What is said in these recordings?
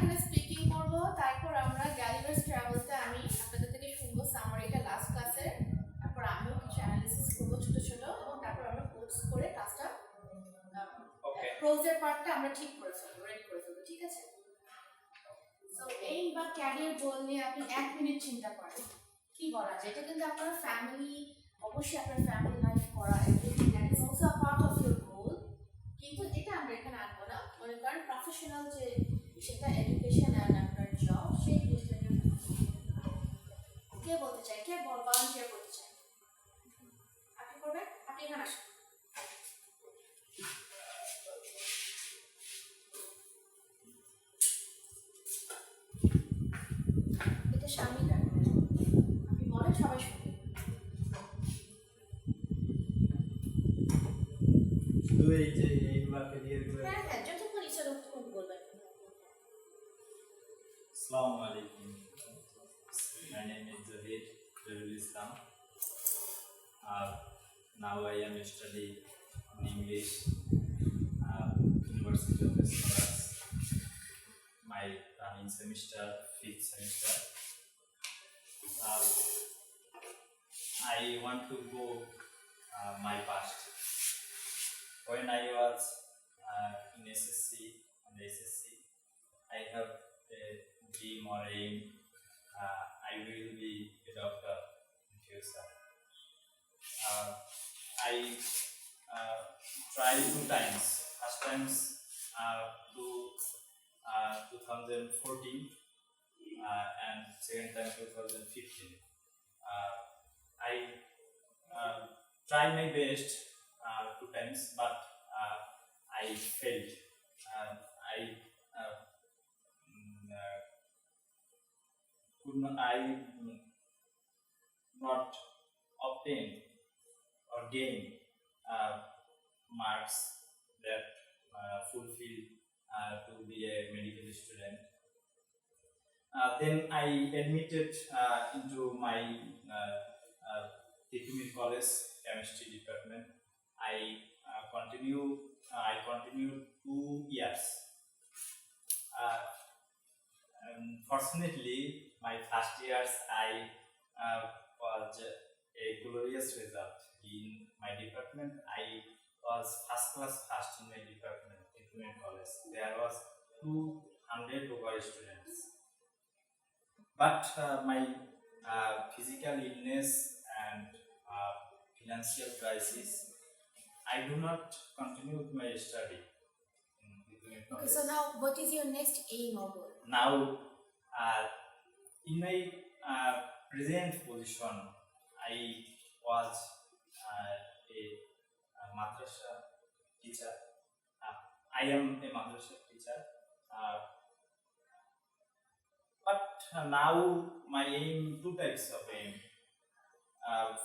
এখানে স্পিকিং করব, তারপর আমরা গ্যালিভার্স ট্রাভেলতে আমি আপনাদের থেকে শুনবো সামারিটা লাস্ট ক্লাসের, তারপর আমিও কিছু অ্যানালিসিস করবো ছোট ছোট, এবং তারপর আমরা কোর্স করে ক্লাসটা প্রোজের পার্টটা আমরা ঠিক করে ফেলবো, রেডি করে ফেলবো, ঠিক আছে? সো এই বা ক্যারিয়ার গোল নিয়ে আপনি 1 মিনিট চিন্তা করেন কি বলা যায়। এটা কিন্তু আপনার ফ্যামিলি, অবশ্যই আপনার ফ্যামিলি লাইফ করা, everything that is also a part of your goal, কিন্তু এটা আমরা এখানে আনবো না। মনে করেন প্রফেশনাল যে সেটা এডুকেশন অ্যান্ড আপনার জব, সেই জিনিসটা নিয়ে কে বলতে চাই, কে ভলান্টিয়ার করতে চাই? আপনি করবেন? আপনি এখানে আসুন। এটা স্বামীটা, আপনি বলেন, সবাই শুনবে। শুধু এই যে এইগুলা ক্যারিয়ারগুলো। হ্যাঁ হ্যাঁ, যতক্ষণ ইচ্ছা ততক্ষণ বলবেন। আসসালামু আলাইকুম। My name is Zahid Zarul Islam. Now I am studying in English, University of Scholars. My running semester, 5th semester. I want to go my past. When I was in SSC, I have a dream or aim. I will be a doctor in future. I tried 2 times. First times to 2014 and second time 2015. I tried my best 2 times, but I failed. I could not obtain or gain marks that fulfill to be a medical student. Then I admitted into my Tikumi College Chemistry Department. I continued 2 years. Fortunately, my first years I was a glorious result in my department. I was first class first in my department, Tikumi College. There was 200 over students. But my physical illness and financial crisis, I do not continue with my study. Okay, so now what is your next aim or goal? Now, in my present position, I was a madrasa teacher. I am a madrasa teacher. But now my aim, 2 types of aim.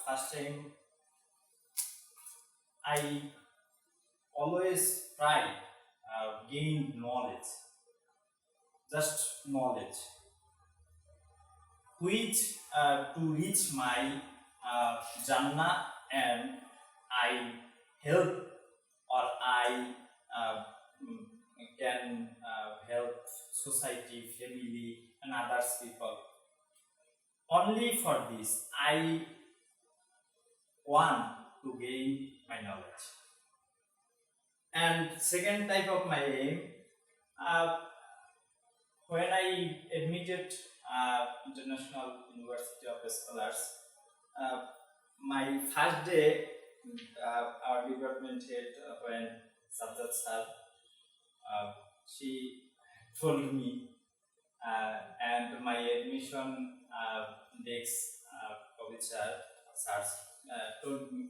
First aim, I always try gain knowledge, just knowledge, which to reach my Jannah, and I help or I can help society, family, and others people. Only for this, I want to gain my knowledge. And second type of my aim, when I admitted International University of Scholars, my first day, our department head, when Sajjad sir, she told me, and my admission desk, Kavit sir told me,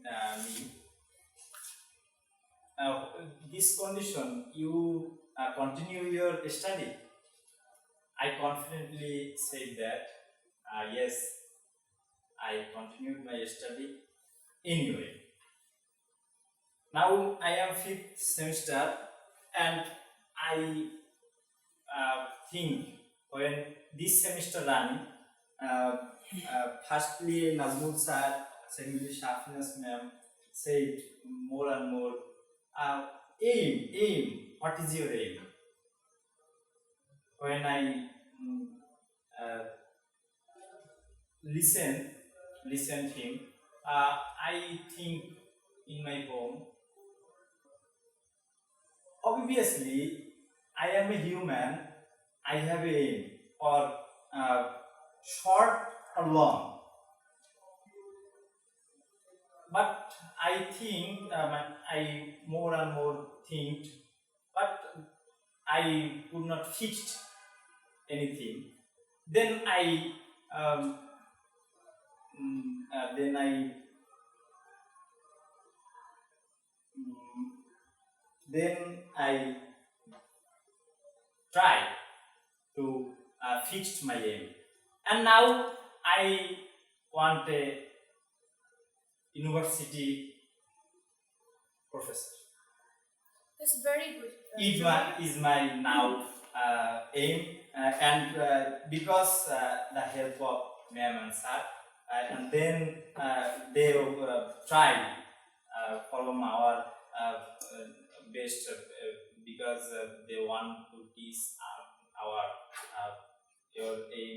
this condition, you continue your study. I confidently said that yes, I continued my study anyway. Now I am 5th semester, and I think when this semester running, firstly Nazmul sir, secondly Shafinas ma'am said more and more, aim, what is your aim? when I uh, listen him, I think in my home. Obviously, I am a human. I have a aim, or short or long. But I think I more and more think, but I could not fix anything. Then I um, then I then I try to fix my aim, and now I want a university professor. That's very good. Is my now aim, and because the help of ma'am and sir, and then they try follow our best, because they want to teach our your aim.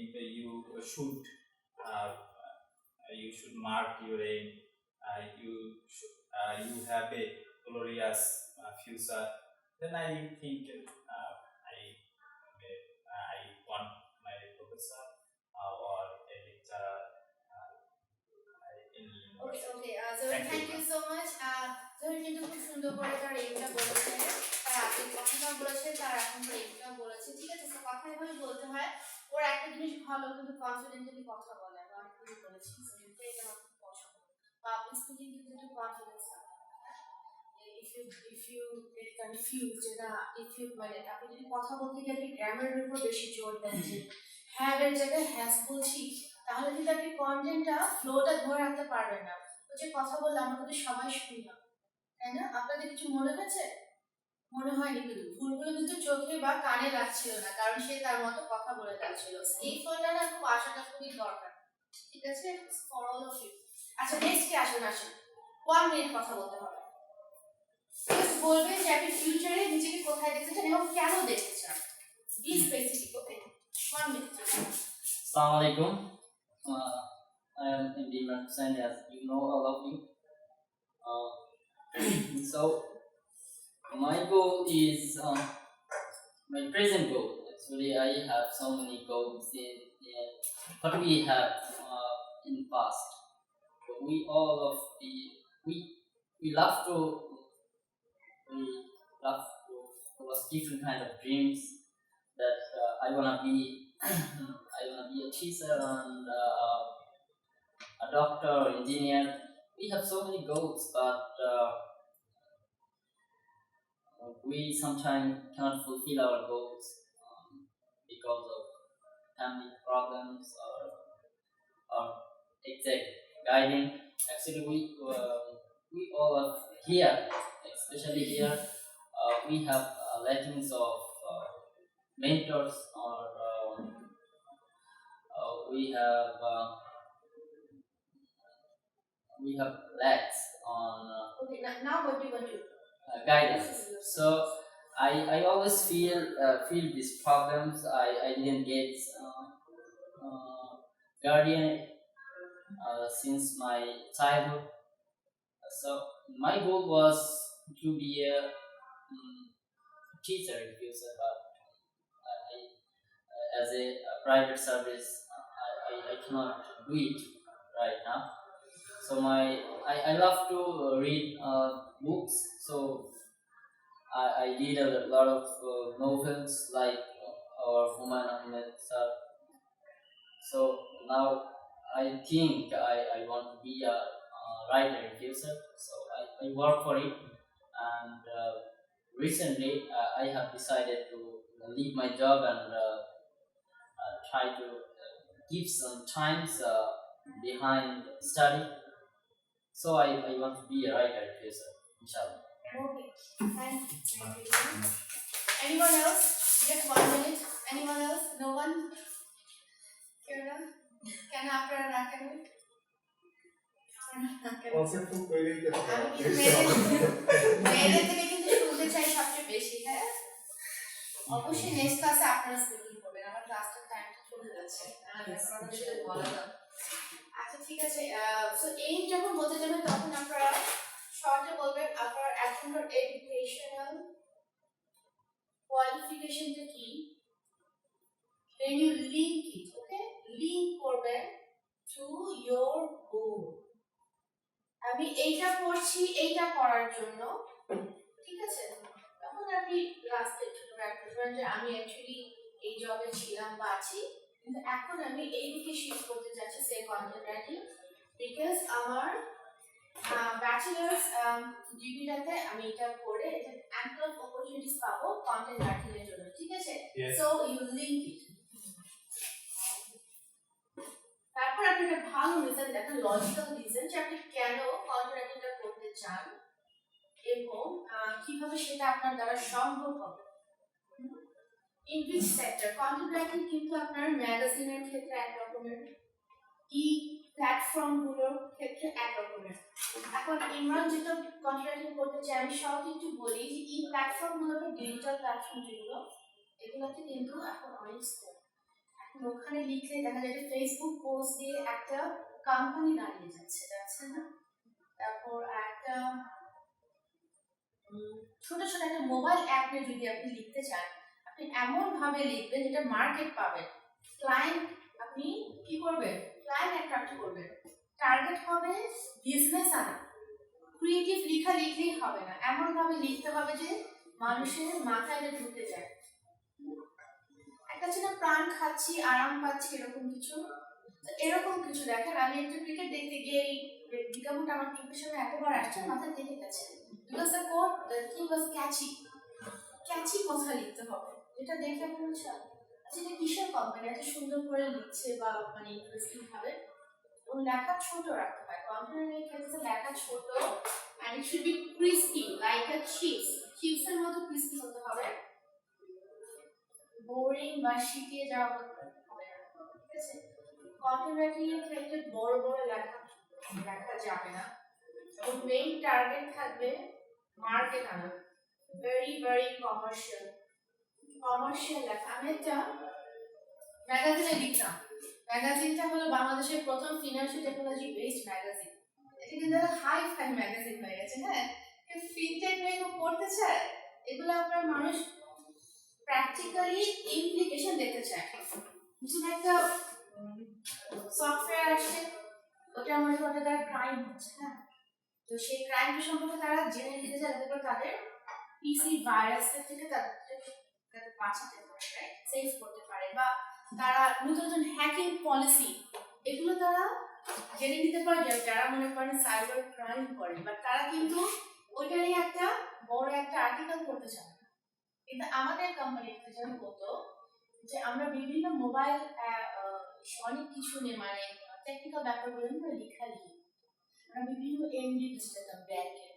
You should mark your aim. You have a glorious future. Then I think I want my professor or a lecturer in Okay, university. Zoe, Thank you, thank you so much. Zoe কিন্তু খুব সুন্দর করে তার এইমটা বলেছে, তার আগের কথাটা বলেছে, তার এখনকার এইমটা বলেছে। ঠিক আছে, তো কথা এভাবে বলতে হয়। ওর একটা জিনিস ভালো, কিন্তু কনফিডেন্টলি কথা বলে। আমি অনেকগুলো বলেছি, এটা আমার খুব পছন্দ। পাবলিক স্পিকিং কিন্তু একটু কনফিডেন্স থাকে। if you get confused, যেটা মানে আপনি যদি কথা বলতে গিয়ে আপনি গ্রামারের উপর বেশি জোর দেন, যে হ্যাভ এর জায়গায় হ্যাজ বলছি, তাহলে কিন্তু আপনি কন্টেন্টটা ফ্লোটা ধরে রাখতে পারবেন না। তো যে কথা বললে আমরা কিন্তু সবাই শুনি না, তাই না? আপনাদের কিছু মনে হয়েছে? মনে হয়নি, কিন্তু ভুলগুলো কিন্তু চোখে বা কানে লাগছিল না, কারণ সে তার মতো কথা বলে যাচ্ছিল। এই ফলটা না খুব আসাটা খুবই দরকার। ঠিক আছে, ফর অল অফ ইউ। আচ্ছা, নেক্সট কি আসুন 1 মিনিট কথা বলতে হবে। বলবেন যে আপনি ফিউচারে নিজেকে কোথায় দেখতে চান এবং কেন দেখতে চান। B specific. Okay, 1 minute. Assalamu alaikum. I am Imran Hussain, as you know, all of you. So, my goal is my present goal. Actually, I have so many goals in what we have in past. But we love to have different kind of dreams. That I wanna be a teacher and a doctor or engineer. We have so many goals, but we sometimes cannot fulfill our goals because of family problems or exact guiding. Actually, we all are here, especially here. We have lackings of mentors, or we have lacks on Okay, now what do you want to do? guidance. So I always feel these problems. I didn't get guardian since my childhood. So my goal was to be a teacher in future, but as a private service, I cannot do it right now. So I love to read books. So I did a lot of novels like our Humayun Ahmed sir. So now I think I want to be a writer in future. So I work for it, and recently I have decided to leave my job and try to give some times behind study. So I want to be a writer in future, inshallah. Okay, thank you. Anyone else? Just 1 minute. Anyone else? No one? Can after an academic? মেয়েদের থেকে কিন্তু শুনতে চাই সবচেয়ে বেশি, হ্যাঁ? অবশ্যই next ক্লাসে আপনারা স্পিকিং করবেন। আমার ক্লাসটার টাইমটা চলে যাচ্ছে, আপনাদের সাথে বলা যাবে। আচ্ছা ঠিক আছে, সো এইম যখন বলতে যাবেন তখন আপনারা শর্টে বলবেন আপনার এখনকার এডুকেশনাল কোয়ালিফিকেশনটা কি, then you link it, okay, link করবেন to your goal। আমি এইটা করছি এইটা করার জন্য, ঠিক আছে, তখন আপনি লাস্টে ছোট রাখবেন যে আমি অ্যাকচুয়ালি এই জবে ছিলাম বা আছি, কিন্তু এখন আমি এই দিকে শিফট করতে যাচ্ছি সে কন্টেন্ট রাইটিং, বিকজ আমার ব্যাচেলার্স ডিগ্রিটাতে আমি এটা করে এটা অ্যাম্পল অপরচুনিটিস পাবো কন্টেন্ট রাইটিং এর জন্য, ঠিক আছে। Yes. সো ইউ লিংক ইট, তারপর আপনি একটা ভালো রিজন দেখেন, লজিক্যাল রিজন যে আপনি কেন কন্টেন্ট রাইটিংটা করতে চান এবং কিভাবে সেটা আপনার দ্বারা সম্ভব হবে। In which sector content writing কিন্তু আপনার ম্যাগাজিনের ক্ষেত্রে এক রকমের, ই প্ল্যাটফর্ম গুলোর ক্ষেত্রে এক রকমের। এখন ইমরান যেটা কন্টেন্ট রাইটিং করতে চাই আমি সব একটু বলি যে ই প্ল্যাটফর্ম গুলোকে ডিজিটাল প্ল্যাটফর্ম যেগুলো এগুলোতে কিন্তু এখন অনেক স্কোপ। এখন ওখানে লিখলে দেখা যায় যে ফেসবুক পোস্ট দিয়ে একটা কোম্পানি দাঁড়িয়ে যাচ্ছে না, তারপর একটা ছোট ছোট একটা মোবাইল অ্যাপ নিয়ে যদি আপনি লিখতে চান, আপনি এমন ভাবে লিখবেন যেটা মার্কেট পাবেন, ক্লায়েন্ট আপনি কি করবেন, ক্লায়েন্ট অ্যাট্রাক্ট করবেন, টার্গেট হবে বিজনেস আনা। ক্রিয়েটিভ লেখা লিখলেই হবে না, এমন ভাবে লিখতে হবে যে মানুষের মাথায় এটা ঢুকে যায়, একটা ছিল প্রাণ খাচ্ছি আরাম পাচ্ছি এরকম কিছু। এরকম কিছু দেখেন, আমি একটা ক্রিকেট দেখতে গিয়ে এই বিজ্ঞাপনটা আমার চোখের সামনে এতবার আসছে মাথায় থেকে গেছে, because the code the thing was catchy, catchy কথা লিখতে হবে যেটা দেখে আপনি বলছেন আচ্ছা এটা কিসের কোম্পানি এত সুন্দর করে লিখছে বা মানে ইন্টারেস্টিং ভাবে, এবং লেখা ছোট রাখতে হয়, কন্টেন্টের ক্ষেত্রে লেখা ছোট, and it should be crispy like a chips, chips এর মতো crispy হতে হবে, বোরিং বা শিখিয়ে যাওয়া হবে না, ঠিক আছে। কন্টেন্ট রাইটিং এর ক্ষেত্রে বড় বড় লেখা যাবে না, এবং মেইন টার্গেট থাকবে মার্কেট আনা, ভেরি ভেরি কমার্শিয়াল লেখা। আমি একটা ম্যাগাজিনে লিখতাম, ম্যাগাজিনটা হলো বাংলাদেশের প্রথম ফিনান্সিয়াল টেকনোলজি বেসড ম্যাগাজিন, এটা কিন্তু হাই ফাই ম্যাগাজিন হয়ে গেছে, হ্যাঁ, কিন্তু ফিনটেক নিয়ে পড়তে চায়, এগুলো আপনার মানুষ প্র্যাকটিক্যালি ইমপ্লিকেশন দেখতে চায়। কিছু একটা সফটওয়্যার আসছে ওটার মধ্যে ওটা তার ক্রাইম হচ্ছে, হ্যাঁ, তো সেই ক্রাইম সম্পর্কে তারা জেনে নিতে চায় যাতে করে তাদের পিসি ভাইরাসের থেকে তাদের বাঁচাতে পারে, সেভ করতে পারে, বা তারা নতুন নতুন হ্যাকিং পলিসি এগুলো তারা জেনে নিতে পারে যারা মনে করেন সাইবার ক্রাইম করে, বাট তারা কিন্তু ওইটারই একটা বড় একটা আর্টিকেল করতে চায়। কিন্তু আমাদের কোম্পানিতে যেমন হতো যে আমরা বিভিন্ন মোবাইল অনেক কিছু নিয়ে মানে টেকনিক্যাল ব্যাপারগুলো নিয়ে লিখি, আমরা বিভিন্ন এমডি যেতাম ব্যাংকে,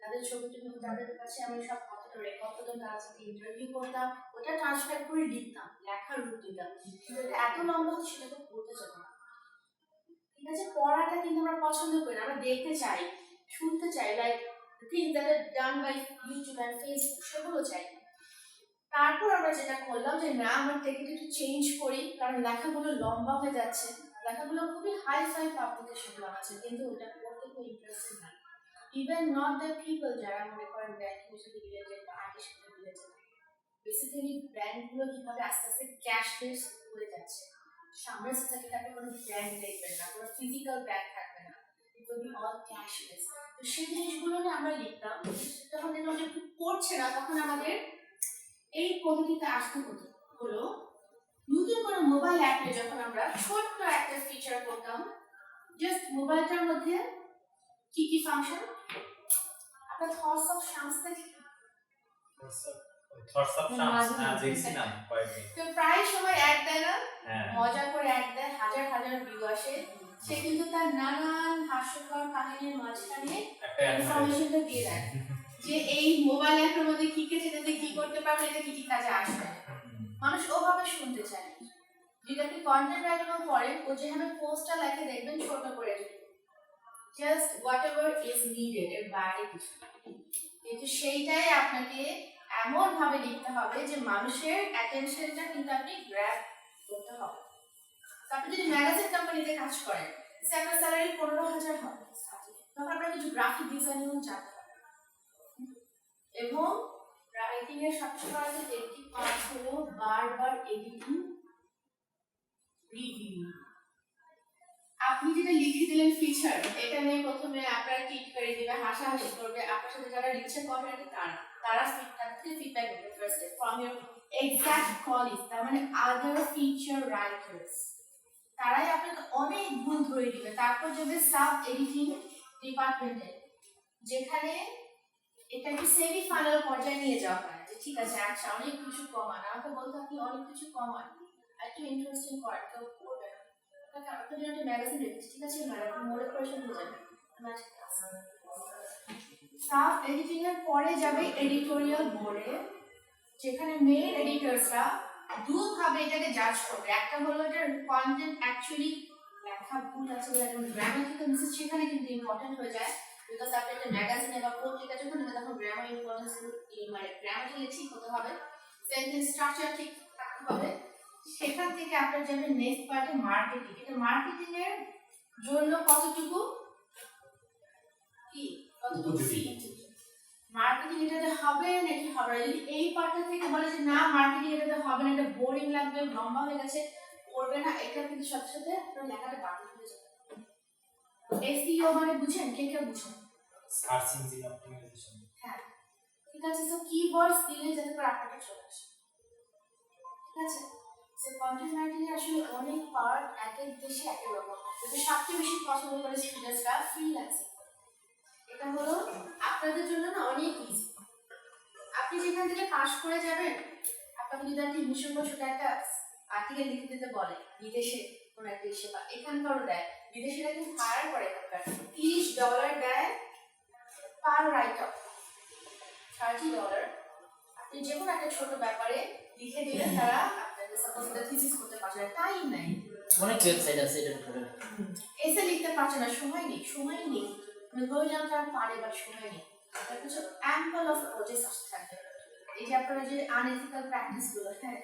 তাদের ছবি টবি তাদের কাছে আমি সব কথাটা রেকর্ড করতাম, তার সাথে ইন্টারভিউ করতাম, ওটা ট্রান্সক্রাইব করে লিখতাম, লেখার রূপ দিতাম, কিন্তু এত লম্বা হতো সেটা তো পড়তে যেত না, ঠিক আছে। পড়াটা কিন্তু আমরা পছন্দ করি, আমরা দেখতে চাই, শুনতে চাই, like things that are done by YouTube and Facebook সেগুলো চাই। তারপর আমরা যেটা করলাম যে না আমার টেকনিক একটু চেঞ্জ করি, কারণ লেখাগুলো লম্বা হয়ে যাচ্ছে, লেখাগুলো খুবই হাই ফাই পাবলিকেশন বানাচ্ছে, কিন্তু ওটা পড়তে খুব ইন্টারেস্টিং না, ইভেন নট দ্য পিপল যারা মনে করেন ব্যাংকের সাথে রিলেটেড বা আর্টের সাথে রিলেটেড, বেসিক্যালি ব্র্যান্ডগুলো কিভাবে আস্তে আস্তে ক্যাশলেস হয়ে যাচ্ছে, সামনের থেকে তাকে কোনো ব্র্যান্ড দেখবেন না, কোনো ফিজিক্যাল ব্যাগ থাকবে না, it will be all cashless. তো সেই জিনিসগুলো নিয়ে আমরা লিখতাম, যখন দেখলাম যে পড়ছে না তখন আমাদের এই পদ্ধতিতে আসতে হলো নতুন কোনো মোবাইল অ্যাপে যখন আমরা ছোট্ট একটা ফিচার করতাম, জাস্ট মোবাইলটার মধ্যে কি কি ফাংশন, আপনার থটস অফ শামস থেকে থটস অফ শামস দেখছিলাম কয়েকদিন, তো প্রায় সময় অ্যাড দেয় না, হ্যাঁ মজা করে অ্যাড দেয়, হাজার হাজার ভিউ আসে, সে কিন্তু তার নানান হাস্যকর কাহিনীর মাঝখানে ইনফরমেশনটা দিয়ে দেয় যে এই মোবাইল অ্যাপের মধ্যে কি কে সেটাতে কি করতে পারবে, এটা কি কি কাজে আসবে, মানুষ ওভাবে শুনতে চায়। যদি আপনি কন্টেন্ট রাইটিং করেন ও যেভাবে পোস্টটা লেখে দেখবেন ছোট করে just what ever is needed এর বাইরে কিছু, কিন্তু সেইটাই আপনাকে এমন ভাবে লিখতে হবে যে মানুষের অ্যাটেনশনটা কিন্তু আপনি গ্র্যাব করতে হবে। তো আপনি যদি ম্যাগাজিন কোম্পানিতে কাজ করেন, সে আপনার স্যালারি 15,000 হবে, তখন আপনার কিছু গ্রাফিক ডিজাইনিং জানতে হবে। এবং রাইটিং এর সবচেয়ে বড় যে একটি পার্ট হলো বারবার এডিটিং, রিভিউ। আপনি যেটা লিখে দিলেন ফিচার, এটা নিয়ে প্রথমে আপনারা টিক করে দিবে, হাসাহাসি করবে, আপনার সাথে যারা লিখছে কমেন্টে তারা ফিডব্যাক করবে first from your exact colleagues, তার মানে আদার ফিচার রাইটার্স, তারাই আপনাকে অনেক ভুল ধরে দিবে। তারপর যাবে সাব এডিটিং ডিপার্টমেন্টে, যেখানে এটাকে সেমি ফাইনাল পর্যায়ে নিয়ে যাওয়া হয়। ঠিক আছে, আচ্ছা অনেক কিছু কমান, আমাকে বলতে আপনি অনেক কিছু কমান, একটু ইন্টারেস্টিং করেন, কেউ করবে না। আপনার জন্য একটা ম্যাগাজিন রেখেছি, ঠিক আছে ম্যাডাম, মোড়ে পরিশোধ হয়ে যাবে। সাব এডিটিং এর পরে যাবে এডিটোরিয়াল বোর্ডে, যেখানে মেইন এডিটরসরা দুভাবে এটাকে জাজ করবে। একটা হলো এটার কন্টেন্ট অ্যাকচুয়ালি লেখা ভুল আছে বা গ্রামাটিক্যাল মিসটেক, সেখানে কিন্তু ইম্পর্টেন্ট হয়ে যায়। বিকজ আপনি একটা ম্যাগাজিনে বা পত্রিকা যখন লিখেন তখন গ্রামার ইম্পর্টেন্স, মানে গ্রামাটিক্যালি ঠিক হতে হবে, সেন্টেন্স স্ট্রাকচার ঠিক থাকতে হবে। সেখান থেকে আপনার যাবে নেক্সট পার্টে মার্কেটিং। এটা মার্কেটিং এর জন্য কতটুকু কি মার্কেটিং এটাতে হবে নাকি হবে না। যদি এই পার্টটা থেকে বলে যে না মার্কেটিং এটাতে হবে না, এটা বোরিং লাগবে, লম্বা হয়ে গেছে, করবে না, এটা কিন্তু সাথে সাথে আপনার লেখাটা বাতিল হয়ে যাবে। এসইও মানে বুঝেন, কে কে বুঝেন? Search engine optimisation. হ্যাঁ, ঠিক আছে। সো কিওয়ার্ডস দিলে যাতে করে আপনাকে চলে আসে, ঠিক আছে। সো কন্টেন্ট রাইটিং এর আসলে অনেক পার্ট, এক এক দেশে এক এক রকম। যদি সবচেয়ে বেশি পছন্দ করে স্টুডেন্টসরা ফ্রিল্যান্সিং, এটা হলো আপনাদের জন্য না অনেক ইজি। আপনি যেখান থেকে পাশ করে যাবেন, আপনাকে যদি একটা মিশন বা ছোট একটা আর্টিকেল লিখে দিতে বলে বিদেশে কোনো একটা দেশে বা এখানকারও দেয়, বিদেশিরা কিন্তু হায়ার করে এখানকার $30 দেয় পার রাইট আপ, $30। আপনি যে কোনো একটা ছোট ব্যাপারে লিখে দিলে তারা আপনাকে সাপোজ একটা থিসিস করতে পারছে না, টাইম নাই, অনেক ওয়েবসাইট আছে এটার উপরে, এসে লিখতে পারছে না, সময় নেই, মানে বই জানতে আর পারে বা সময় নেই, তার কিছু অ্যাম্পল অফ প্রজেক্ট আসতে থাকবে। এই যে আপনারা যে আনএথিক্যাল প্র্যাকটিস গুলো, হ্যাঁ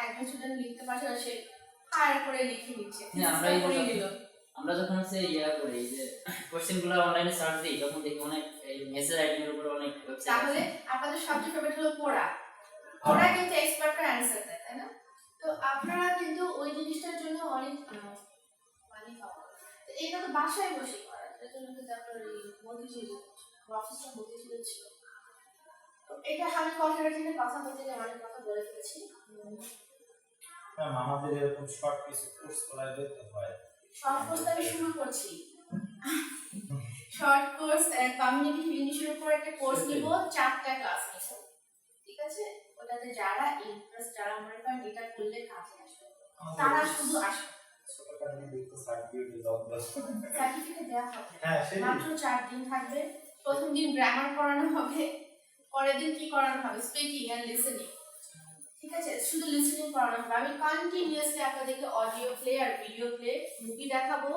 একজন স্টুডেন্ট লিখতে পারছে না, সে হায়ার করে লিখে নিচ্ছে, আমরা যখন হচ্ছে করি যে কোশ্চেনগুলো অনলাইনে সার্চ দিই, তখন দেখি অনেক এই মেসেজ রাইটিং এর উপরে অনেক ওয়েবসাইট। তাহলে আপনাদের সবচেয়ে ফেভারিট হলো পড়া কিন্তু এক্সপার্টরা অ্যানসার দেয়, তাই না? তো আপনারা কিন্তু ওই জিনিসটার জন্য অনেক মানি পাবেন। তো এটা তো বাসায় বসে করা, এর জন্য কিন্তু আপনার এই মতিঝিল অফিসটা মতিঝিল ছিল। তো এটা আমি কনফারেন্সে কথা বলতে গিয়ে অনেক কথা বলে ফেলেছি। আমাদের এরকম শর্ট কিছু কোর্স করাই দিতে হয়। শর্ট কোর্স আমি শুরু করছি, শর্ট কোর্স কমিউনিকেটিভ ইংলিশের উপর একটা কোর্স নিব, 4টা ক্লাস নিব, ঠিক আছে। ওটাতে যারা ইন্টারেস্ট, যারা মনে করেন এটা করলে কাজে আসবে, তারা শুধু আসবে, সার্টিফিকেট দেওয়া হবে। মাত্র 4 দিন থাকবে। প্রথম দিন গ্রামার করানো হবে, পরের দিন কি করানো হবে, স্পিকিং এন্ড লিসেনিং, ঠিক আছে। শুধু লিসেনিং করানো হবে। আমি কন্টিনিউয়াসলি আপনাদেরকে অডিও প্লে আর ভিডিও প্লে মুভি দেখাবো,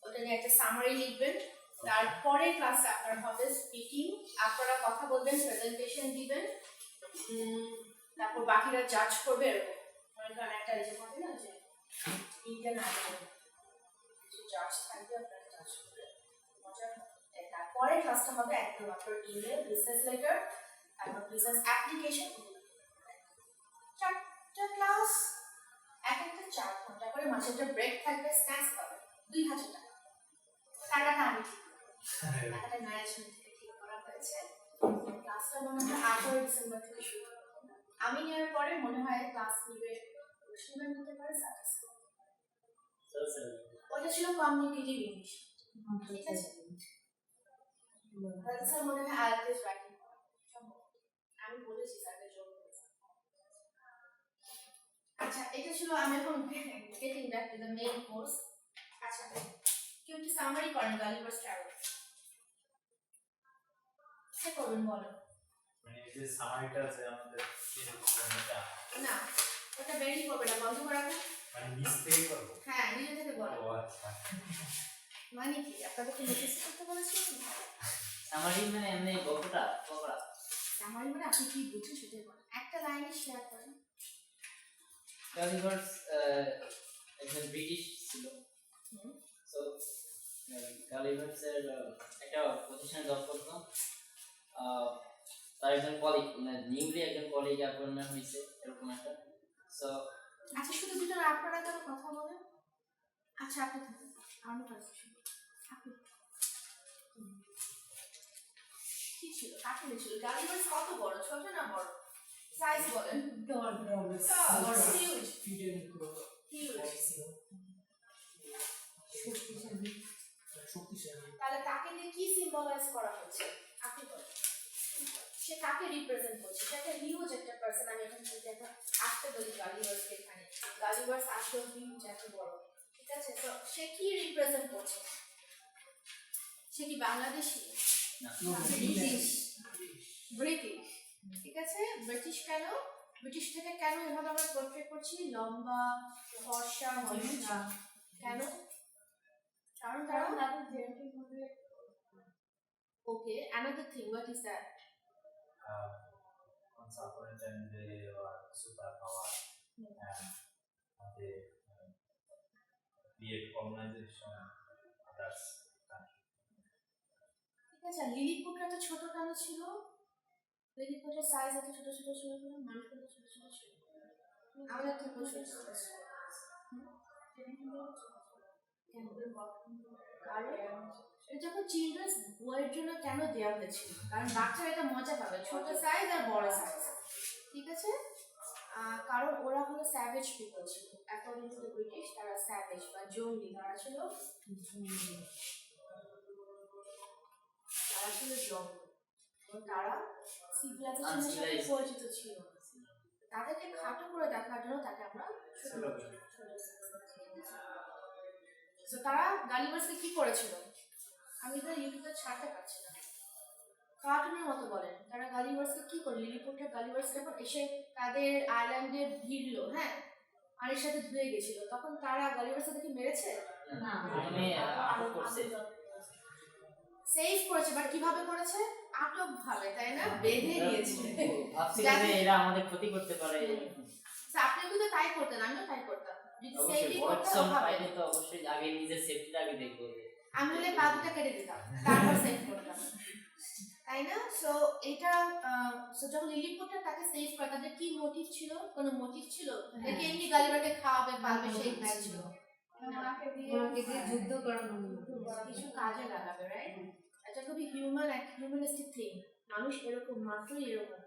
ওটা নিয়ে একটা সামারি লিখবেন। তারপরে ক্লাসে আপনার হবে স্পিকিং, আপনারা কথা বলবেন, প্রেজেন্টেশন দিবেন, তারপর বাকিরা জাজ করবে। এরকম মনে করেন একটা যে হবে না যে ইন্ডিয়ান আইডল, জাজ থাকবে, আপনারা জাজ করবে, মজার। তারপরে ক্লাসটা হবে একদম আপনার ইমেল, বিজনেস লেটার, তারপর বিজনেস অ্যাপ্লিকেশন। 4টা ক্লাস, এক একটা 4 ঘন্টা করে, মাঝে একটা ব্রেক থাকবে, স্ন্যাক্স পাবে, 2,000 টাকা। টাকাটা আমি টাকাটা ম্যানেজমেন্ট থেকে ঠিক করা হয়েছে। ক্লাসটা মনে হয় 8 ডিসেম্বর থেকে শুরু হবে। আমি নেওয়ার পরে মনে হয় ক্লাস নিবে রোশনিমান নিতে পারে, ওটা ছিল কমিউনিকেটিভ ইংলিশ, ঠিক আছে। স্যার মনে হয় আইএলটিএস রাইটিং আমি বলেছি স্যারকে জোর করেছি। আচ্ছা, এটা ছিল, আমি এখন getting back to the main course. আচ্ছা, কেউ একটু সামারি করেন গালিভার্স ট্রাভেল, সে করবেন বলো। মানে এই যে সামারিটা আছে আমাদের না, ওটা বেরিয়ে করবে না, বন্ধ করে রাখো, মানে নিজ থেকে করবো। হ্যাঁ, নিজে থেকে বলো। ও আচ্ছা, মানে কি আপনাদেরকে মেসেজ করতে বলেছি? সামারি মানে এমনি বকরা সামারি মানে আপনি কি বুঝছেন সেটাই বলেন, একটা লাইনে শেয়ার করেন। গালিভার্স একজন ব্রিটিশ ছিল। হুম। সো গালিভার্সের একটা প্রতিষ্ঠানে জব করতো। তার একজন কলিগ, মানে নিউলি একজন কলিগ অ্যাপয়েন্টমেন্ট হয়েছে এরকম একটা। সো আচ্ছা শুধু দুজন আপনারা কেন কথা বলেন? আচ্ছা আপনি থাকুন, আমি পারছি আপনি কি ছিল, কাকে ছিল? গালিভার্স কত বড়, ছোট না বড়? সাইজ বলেন। হিউজ তাহলে তাকে নিয়ে কি সিম্বলাইজ করা হচ্ছে আপনি বলেন? সে কাকে রিপ্রেজেন্ট করছে? সেটা হিউজ একটা পার্সন। আমি এখন যদি একটা আসতে বলি গালিভার্সকে, এখানে গালিভার্স আসলে হিউজ এত বড়, ঠিক আছে? তো সে কি রিপ্রেজেন্ট করছে? সে কি বাংলাদেশি? ব্রিটিশ। ব্রিটিশ, ঠিক আছে। ব্রিটিশ কেন? ব্রিটিশ থেকে কেন এভাবে আমরা পোর্ট্রেট করছি? লম্বা, ফর্সা, কেন? কারণ তারা ওকে, another thing, what is that? Once upon a time they were superpower and they create colonization others country. ঠিক আছে, লিলিপুটটা তো ছোট কেন ছিল? লিলিপুটের সাইজ এত ছোট ছোট ছিল কেন? মানুষ কত ছোট ছোট ছিল? আমাদের তো প্রচুর ছোট ছিল। কারণ এটা যখন চিলড্রেন্স বইয়ের জন্য কেন দেওয়া হয়েছিল? কারণ বাচ্চারা এটা মজা পাবে, ছোট সাইজ আর বড় সাইজ, ঠিক আছে? কারণ ওরা হলো স্যাভেজ পিপল ছিল, অ্যাকর্ডিং টু দ্য ব্রিটিশ তারা স্যাভেজ বা জঙ্গলি। তারা ছিল জঙ্গল, তারা সিভিলাইজেশনের সাথে পরিচিত ছিল না। তাদেরকে খাটো করে দেখার জন্য তাকে আমরা তো তারা গালিভার্সকে কি করেছিল? আমি তো ইউটিউবে ছাড়তে পারছি না, কার্টুনের মতো বলেন। তারা গালিভার্সকে কি করে? লিলিপুটের গালিভার্স যখন এসে তাদের আইল্যান্ডে ভিড়লো, হ্যাঁ, আর এর সাথে ধুয়ে গেছিল, তখন তারা গালিভার্সকে দেখে মেরেছে না, মানে আটক করছে, সেভ করেছে। বাট কিভাবে করেছে? আটক ভাবে, তাই না? বেঁধে দিয়েছে, ভাবছিল যে এরা আমাদের ক্ষতি করতে পারে। আপনি কিন্তু তাই করতেন, আমিও তাই করতাম। যদি সেভই বড় করতে কিছু হবে পাইলে তো অবশ্যই আগে নিজের সেফটিটা আগে দেখবো। আমি হলে পা দুটা কেটে দিতাম, তারপর সেভ করতাম, তাই না? সো এটা যখন লিলিপুটটা তাকে সেভ করে, তাদের কি মোটিভ ছিল? কোনো মোটিভ ছিল নাকি এমনি গালিবারকে খাওয়াবে পালবে সেই প্ল্যান ছিল? ওনাকে দিয়ে যুদ্ধ করানো, কিছু কাজে লাগাবে, রাইট? এটা খুবই হিউম্যানিস্টিক থিং। মানুষ এরকম, মাত্রই এরকম।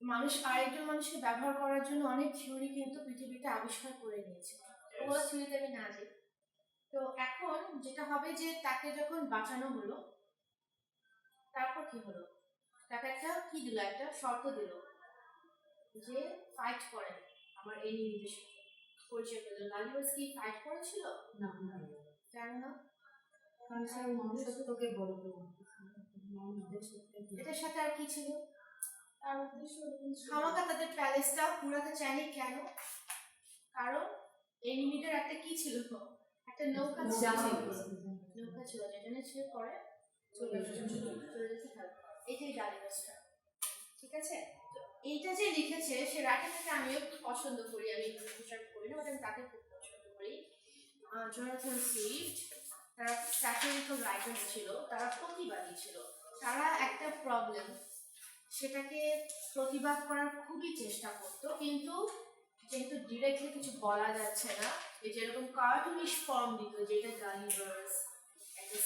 মানুষ আরেকজন মানুষকে ব্যবহার করার জন্য অনেক থিওরি কিন্তু পৃথিবীতে আবিষ্কার করে নিয়েছে, ওগুলো থিওরিতে আমি না যাই। তো এখন যেটা হবে যে তাকে যখন বাঁচানো হলো, তারপর কি হলো? তাকে একটা কি দিল? একটা শর্ত দিল যে ফাইট করেন আমার এনিমিদের সাথে, পরিচয় পেল। গালিভার্স কি ফাইট করেছিল? না, কেন না? এটার সাথে আর কি ছিল? খামাকা তাদের প্যালেসটা পুরাতে চায়নি, কেন? কারণ এনিমিদের একটা কি ছিল? একটা নৌকা ছিল, যেটা নিয়ে ছিল পরে চলে যেতে হবে। এটাই গালিভার্সটা, ঠিক আছে? এইটা যে লিখেছে সে রাইটারটাকে আমিও খুব পছন্দ করি, আমি প্রচার করি না, বাট আমি তাকে খুব পছন্দ করি। জোনাথন সুইফট, তারা স্যাটিরিক্যাল রাইটার ছিল, তারা প্রতিবাদী ছিল। তারা একটা প্রবলেম সেটাকে প্রতিবাদ করার খুবই চেষ্টা করতো, কিন্তু যেহেতু ডিরেক্টলি কিছু বলা যাচ্ছে না, এই যেরকম কার্টুনিশ ফর্ম দিত, যেটা গালিভার্স, একটা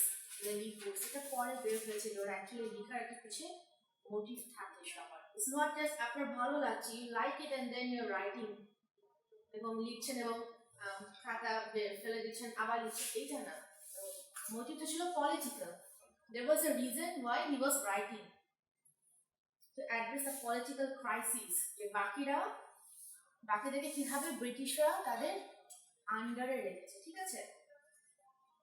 লিলিপুট, সেটা পরে বের হয়েছিল। ওরা অ্যাকচুয়ালি লেখার একটা কিছু মোটিভ থাকে সবার। ইটস নট জাস্ট আপনার ভালো লাগছে, you like it and then you writing, এবং লিখছেন এবং খাতা ফেলে দিচ্ছেন আবার লিখছেন, এইটা না। মোটিভটা ছিল political. There was a reason why he was writing, to address a political crisis, যে বাকিদেরকে কিভাবে ব্রিটিশরা তাদের আন্ডারে রেখেছে, ঠিক আছে?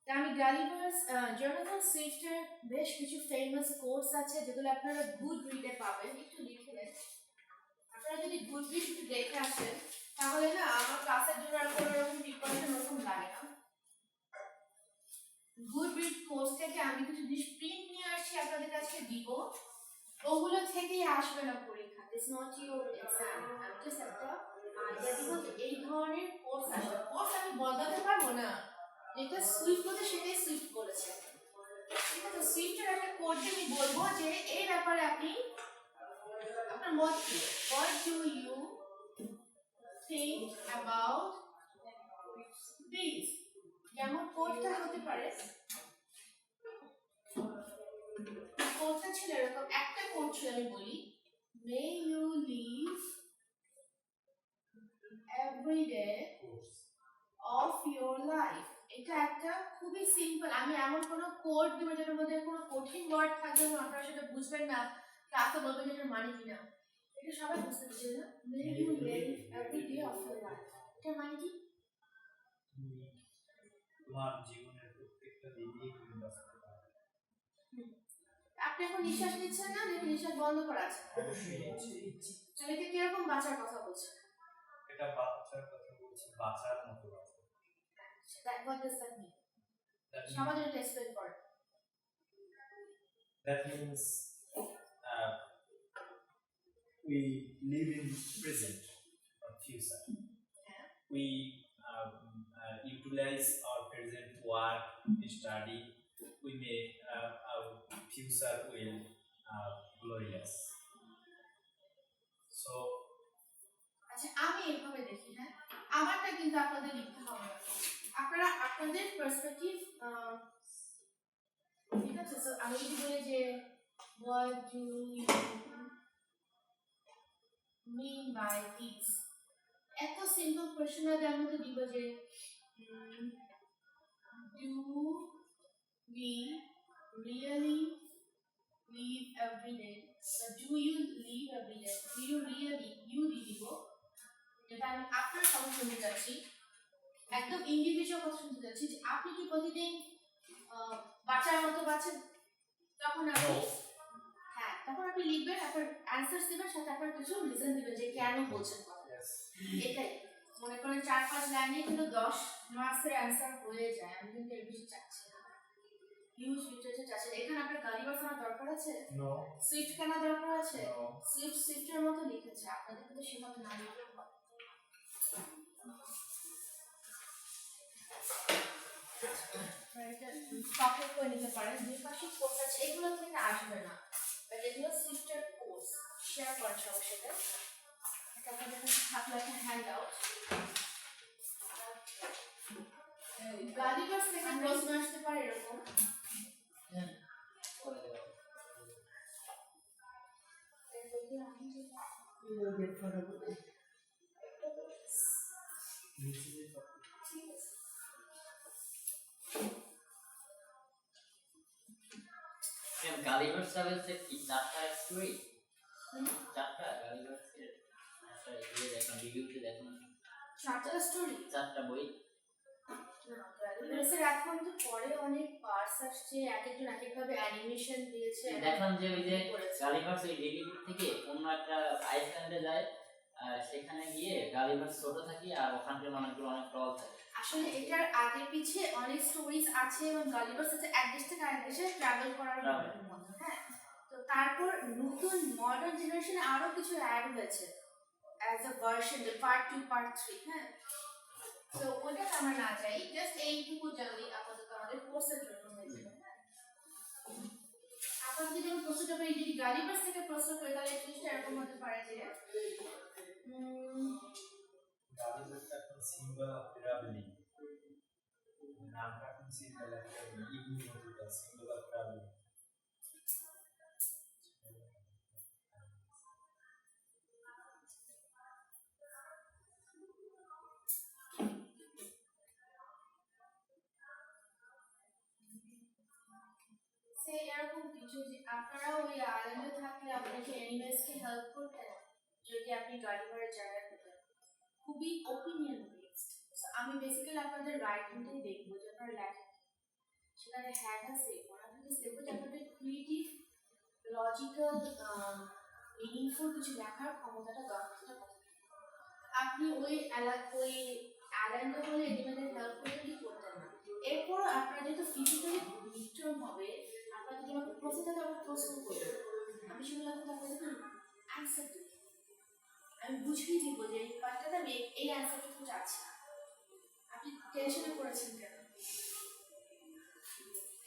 তা আমি গালিভার্স, জোনাথন সুইফটের বেশ কিছু ফেমাস কোটস আছে যেগুলো আপনারা গুড রিডে পাবেন, একটু লিখে নেন। আপনারা যদি গুড রিড একটু দেখে আসেন তাহলে না আমার ক্লাসের জন্য আর কোনো রকম প্রিপারেশন ওরকম লাগে না। গুড রিড কোর্স থেকে আমি কিছু জিনিস প্রিন্ট নিয়ে আসছি, আপনাদের কাছে দিব। ওগুলো থেকেই আসবে না পরীক্ষা, ইটস নট ইউর এক্সাম। আমি জাস্ট একটা আইডিয়া দিব যে এই ধরনের কোর্স আসবে। কোর্স আমি বদলাতে পারবো না, যেটা সুইফট বলতে সেটাই সুইফট বলেছে, ঠিক আছে? সুইফটের একটা কোড আমি বলবো যে এই ব্যাপারে আপনি আপনার মত কি, what do you think about this. যেমন কোডটা হতে পারে, কোডটা ছিল এরকম, একটা কোড ছিল আমি বলি, may you live every day of your life. এটা একটা খুবই সিম্পল, আমি এমন কোনো কোড দিব যেটার মধ্যে কোনো কঠিন ওয়ার্ড থাকবে এবং আপনারা সেটা বুঝবেন না, ক্লাসে বলবেন যে এটার মানে কি না। এটা সবাই বুঝতে পারছে না, may you live every day of your life, এটার মানে কি? তোমার জীবনের প্রত্যেকটা দিনই তুমি বাঁচতে পারবে। আপনি এখন নিঃশ্বাস নিচ্ছেন না, নাকি নিঃশ্বাস বন্ধ করা আছে? অবশ্যই নিচ্ছি। তাহলে এটা কিরকম বাঁচার কথা বলছে? এটা বাচ্চার কথা বলছি, বাঁচার মতো বাঁচা। What does that mean? সমাজের এটা এক্সপ্লেন করে। That means we live in present or future. Yeah. We utilize our present work, study. We may our future will glorious. So আচ্ছা, আমি এইভাবে দেখি, হ্যাঁ, আমারটা কিন্তু আপনাদের লিখতে হবে না। আপনারা আপনাদের পার্সপেক্টিভ, ঠিক আছে? সো আমি যদি বলি যে what do you mean by this, এত সিম্পল কোয়েশ্চেন আগে আমি তো দিব যে do we really live every day, do you live every day, do you really, you দিব, যেটা আমি আপনার কথা শুনতে যাচ্ছি, একদম ইন্ডিভিজুয়াল কথা শুনতে যাচ্ছি যে আপনি কি প্রতিদিন বাচ্চার মতো বাঁচেন? তখন আপনি, হ্যাঁ, তখন আপনি লিখবেন, আপনার অ্যান্সার দিবেন, সাথে আপনার কিছু রিজন দিবেন যে কেন বলছেন কথা। এটাই মনে করেন 4-5 লাইনে কিন্তু 10 মার্কসের অ্যান্সার হয়ে যায়। আমি কিন্তু এর বেশি চাচ্ছি না, হিউজ লিটারেচার চাচ্ছি না। এখানে আপনার গালিবার কেনা দরকার আছে? no. সুইফট কেনা দরকার আছে? No. সুইফটের মতো লিখেছে, আপনাদের কিন্তু সেভাবে না লিখলেও হয়। কপি করে নিতে পারেন, দুই পাশে কোর্স আছে, এগুলো থেকে আসবে না, বাট এগুলো সুইফটের কোর্স শেয়ার করার সবার সাথে। এটা আপনাদের কাছে থাকলে একটা হ্যান্ড আউট। গালিবার্স থেকে প্রশ্ন আসতে পারে এরকম, গালিভার ট্রাভেলসের কি 4টা স্টোরি? 4টা গালিভার্সের একটা ইয়ে দেখলাম, রিভিউতে দেখলাম 4টা স্টোরি, 4টা বই। গালিবার্সের এখন তো পরে অনেক পার্টস আসছে, এক একজন এক একভাবে অ্যানিমেশন দিয়েছে। দেখলাম যে ওই যে গালিভার্স ওই রেডিভিট থেকে অন্য একটা আইসল্যান্ডে যায়, সেখানে গিয়ে গালিভার্স ছোট থাকি আর ওখানকার মানুষগুলো অনেক টল থাকে। আসলে এটার আগে পিছে অনেক স্টোরিজ আছে এবং গালিভার্স আছে এক দেশ থেকে আরেক দেশে ট্রাভেল করার মতো, হ্যাঁ। তো তারপর নতুন মডার্ন জেনারেশনে আরো কিছু অ্যাড হয়েছে as a version, part 2 part 3, হ্যাঁ। তো ওটা আমরা না যাই, জাস্ট এইটুকু জানলেই আপাতত আমাদের কোর্সের জন্য হয়ে যাবে। আপাতত যেমন প্রশ্নটা পাই, যদি গালিভার্স থেকে প্রশ্ন করি তাহলে জিনিসটা এরকম হতে পারে যে গালিভার্স একটা সিম্বল অফ ট্রাভেলিং, নামটা একটা সিম্বল অফ ট্রাভেলিং, ইগনিটিটা সিম্বল অফ ট্রাভেলিং। এরকম কিছু যে আপনারা ওই আইল্যান্ডে থাকলে আপনাকে অ্যানিমেলসকে হেল্প করতেন যদি আপনি গালিভারে জায়গা পেতেন। খুবই ওপিনিয়ন বেসড। আমি বেসিক্যালি আপনাদের রাইটিংটাই দেখবো যে আপনারা লেখেন, সেখানে হ্যাড আছে আপনাদের দেখবো যে আপনাদের ক্রিয়েটিভ, লজিক্যাল, মিনিংফুল কিছু লেখার ক্ষমতাটা দক্ষতা কত। আপনি ওই আইল্যান্ডে হলে অ্যানিমেলের হেল্প করতে কি করতেন না। এরপরও আপনার যেহেতু ফিজিক্যালি ডিস্টার্ব হবে, আপনার যদি আমাকে প্রশ্ন থাকে আমরা প্রশ্ন করবো, আমি সেগুলো কিন্তু আপনাদের অ্যান্সার দিই, আমি বুঝিয়ে দিব যে এই পার্টটাতে আমি এই অ্যান্সারটা তো যাচ্ছি না, আপনি টেনশনে পড়েছেন কেন?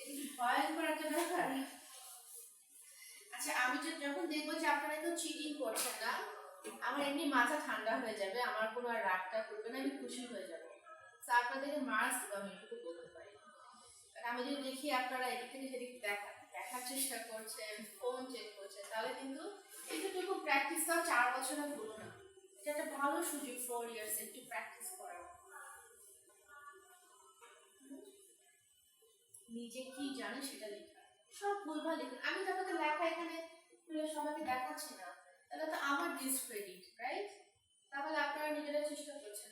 এটা কি ভয়ঙ্কর একটা ব্যাপার? আচ্ছা আমি যখন দেখবো যে আপনারা কেউ চিটিং করছেন না, আমার এমনি মাথা ঠান্ডা হয়ে যাবে, আমার কোনো আর রাগটা করবে না, আমি খুশি হয়ে যাবো। তো আপনাদেরকে মার্কস দেবো, আমি এটুকু বলতে পারি। আর আমি যদি দেখি আপনারা এদিক থেকে সেদিক দেখার চেষ্টা করছেন, ফোন চেক করছেন, তাহলে কিন্তু একটুটুকু প্র্যাকটিস দাও, 4 বছরে ভুলো না, এটা একটা ভালো সুযোগ 4 ইয়ার্স একটু প্র্যাকটিস করার। নিজে কি জানে সেটা লেখা, সব ভুলভাল লিখুন। আমি তো আপনাদের লেখা এখানে খুলে সবাইকে দেখাচ্ছি না, তাহলে তো আমার ডিসক্রেডিট, রাইট? তাহলে আপনারা নিজেরা চেষ্টা করছেন।